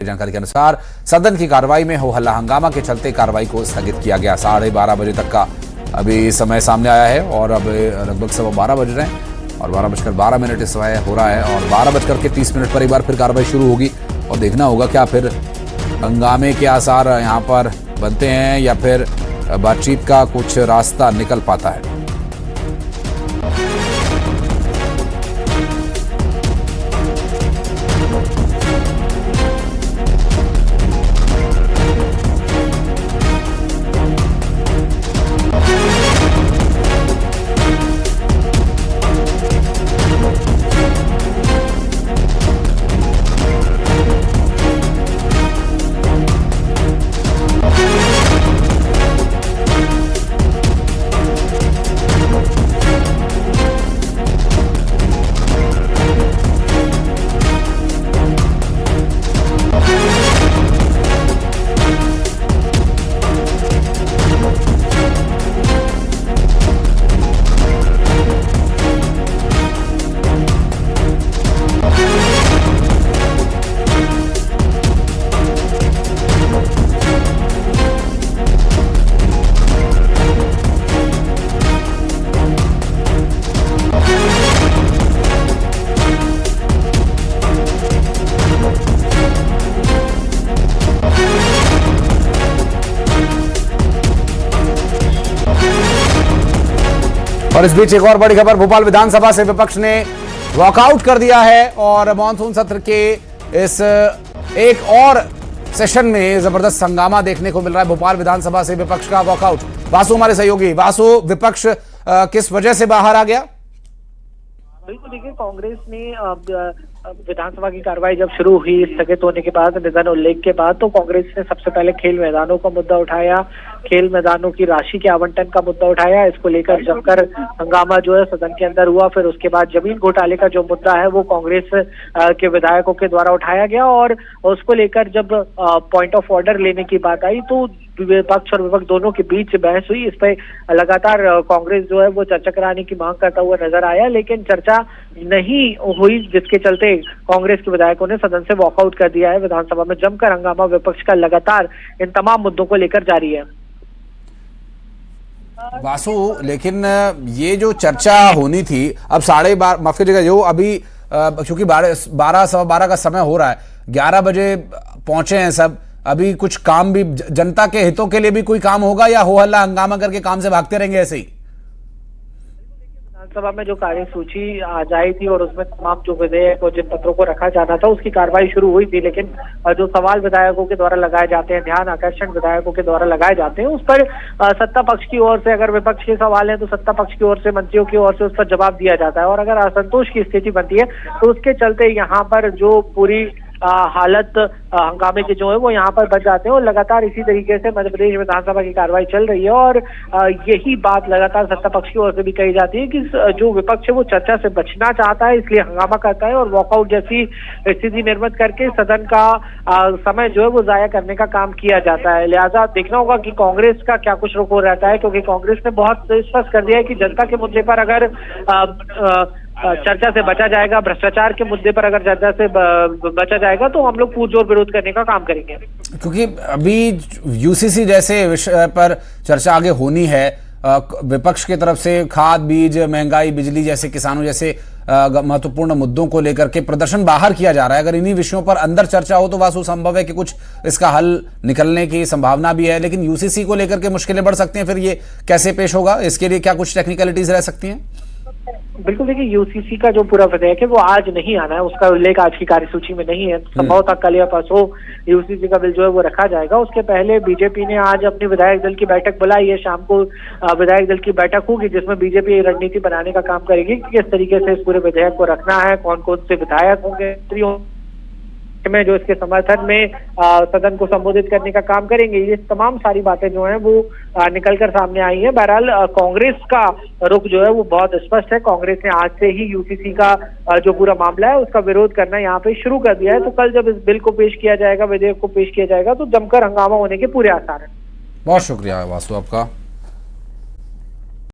जानकारी के अनुसार सदन की कार्रवाई में हो हल्ला हंगामा के चलते कार्रवाई को स्थगित किया गया। 12:30 बजे तक का अभी समय सामने आया है और अब लगभग 12:15 बज रहे हैं और 12:12 इस समय हो रहा है और 12:30 पर एक बार फिर कार्रवाई शुरू होगी और देखना होगा क्या फिर हंगामे के आसार यहाँ पर बनते हैं या फिर बातचीत का कुछ रास्ता निकल पाता है। और इस बीच एक और बड़ी खबर, भोपाल विधानसभा से विपक्ष ने वॉकआउट कर दिया है और मॉनसून सत्र के इस एक और सेशन में जबरदस्त हंगामा देखने को मिल रहा है। भोपाल विधानसभा से विपक्ष का वॉकआउट। वासु हमारे सहयोगी। वासु, विपक्ष किस वजह से बाहर आ गया? बिल्कुल, देखिए, कांग्रेस ने विधानसभा की कार्रवाई जब शुरू हुई स्थगित होने के बाद, निधन उल्लेख के बाद, तो कांग्रेस ने सबसे पहले खेल मैदानों का मुद्दा उठाया, खेल मैदानों की राशि के आवंटन का मुद्दा उठाया। इसको लेकर जमकर हंगामा जो है सदन के अंदर हुआ। फिर उसके बाद जमीन घोटाले का जो मुद्दा है वो कांग्रेस के विधायकों के द्वारा उठाया गया और उसको लेकर जब पॉइंट ऑफ ऑर्डर लेने की बात आई तो विपक्ष और विपक्ष दोनों के बीच बहस हुई। इस पर लगातार कांग्रेस जो है वो चर्चा कराने की मांग करता हुआ नजर आया, लेकिन चर्चा नहीं हुई, जिसके चलते कांग्रेस के विधायकों ने सदन से वॉकआउट कर दिया है। विधानसभा में जमकर हंगामा विपक्ष का लगातार इन तमाम मुद्दों को लेकर जारी है। वासु, लेकिन ये जो चर्चा होनी थी, अब 12:30, माफ कीजिएगा, जो अभी क्योंकि 12:15 का समय हो रहा है, 11 बजे पहुंचे हैं सब, अभी कुछ काम भी जनता के हितों के लिए भी कोई काम होगा या हो हल्ला हंगामा करके काम से भागते रहेंगे ऐसे ही? विधानसभा में जो कार्यसूची आ जाई थी और उसमें तमाम जो विधेयक और जिन पत्रों को रखा जाना था उसकी कार्रवाई शुरू हुई थी, लेकिन जो सवाल विधायकों के द्वारा लगाए जाते हैं, ध्यान आकर्षण विधायकों के द्वारा लगाए जाते हैं, उस पर सत्ता पक्ष की ओर से अगर विपक्ष के सवाल है तो सत्ता पक्ष की ओर से, मंत्रियों की ओर से उस पर जवाब दिया जाता है और अगर असंतोष की स्थिति बनती है तो उसके चलते यहाँ पर जो पूरी हालत हंगामे के जो है वो यहाँ पर बच जाते हैं और लगातार इसी तरीके से मध्य प्रदेश विधानसभा की कार्रवाई चल रही है और यही बात लगातार सत्ता पक्ष की ओर से भी कही जाती है कि जो विपक्ष है वो चर्चा से बचना चाहता है, इसलिए हंगामा करता है और वॉकआउट जैसी स्थिति निर्मित करके सदन का समय जो है वो जाया करने का काम किया जाता है। लिहाजा देखना होगा कि कांग्रेस का क्या कुछ रुख हो रहता है, क्योंकि कांग्रेस ने बहुत स्पष्ट कर दिया है कि जनता के मुद्दे पर अगर चर्चा से बचा जाएगा, भ्रष्टाचार के मुद्दे पर अगर चर्चा से बचा जाएगा तो हम लोग पुरजोर विरोध करने का काम करेंगे। क्योंकि अभी यूसीसी जैसे विषय पर चर्चा आगे होनी है, विपक्ष की तरफ से खाद, बीज, महंगाई, बिजली जैसे, किसानों जैसे महत्वपूर्ण मुद्दों को लेकर के प्रदर्शन बाहर किया जा रहा है। अगर इन्हीं विषयों पर अंदर चर्चा हो तो वास्तव संभव है कि कुछ इसका हल निकलने की संभावना भी है, लेकिन यूसीसी को लेकर के मुश्किलें बढ़ सकती हैं। फिर ये कैसे पेश होगा, इसके लिए क्या कुछ टेक्निकलिटीज रह सकती हैं? बिल्कुल, देखिए, यूसीसी का जो पूरा विधेयक है वो आज नहीं आना है, उसका उल्लेख आज की कार्यसूची में नहीं है। संभवतः कल या परसों यूसीसी का बिल जो है वो रखा जाएगा। उसके पहले बीजेपी ने आज अपनी विधायक दल की बैठक बुलाई है। शाम को विधायक दल की बैठक होगी जिसमें बीजेपी रणनीति बनाने का काम करेगी कि किस तरीके से इस पूरे विधेयक को रखना है, कौन कौन से विधायक होंगे में जो इसके समर्थन में सदन को संबोधित करने का काम करेंगे। ये तमाम सारी बातें जो हैं वो निकलकर सामने आई हैं। बहरहाल कांग्रेस का रुख जो है वो बहुत स्पष्ट है। कांग्रेस ने आज से ही यूसीसी का जो पूरा मामला है उसका विरोध करना यहाँ पे शुरू कर दिया है। तो कल जब इस बिल को पेश किया जाएगा, विधेयक को पेश किया जाएगा, तो जमकर हंगामा होने के पूरे आसार हैं। बहुत शुक्रिया वासु आपका।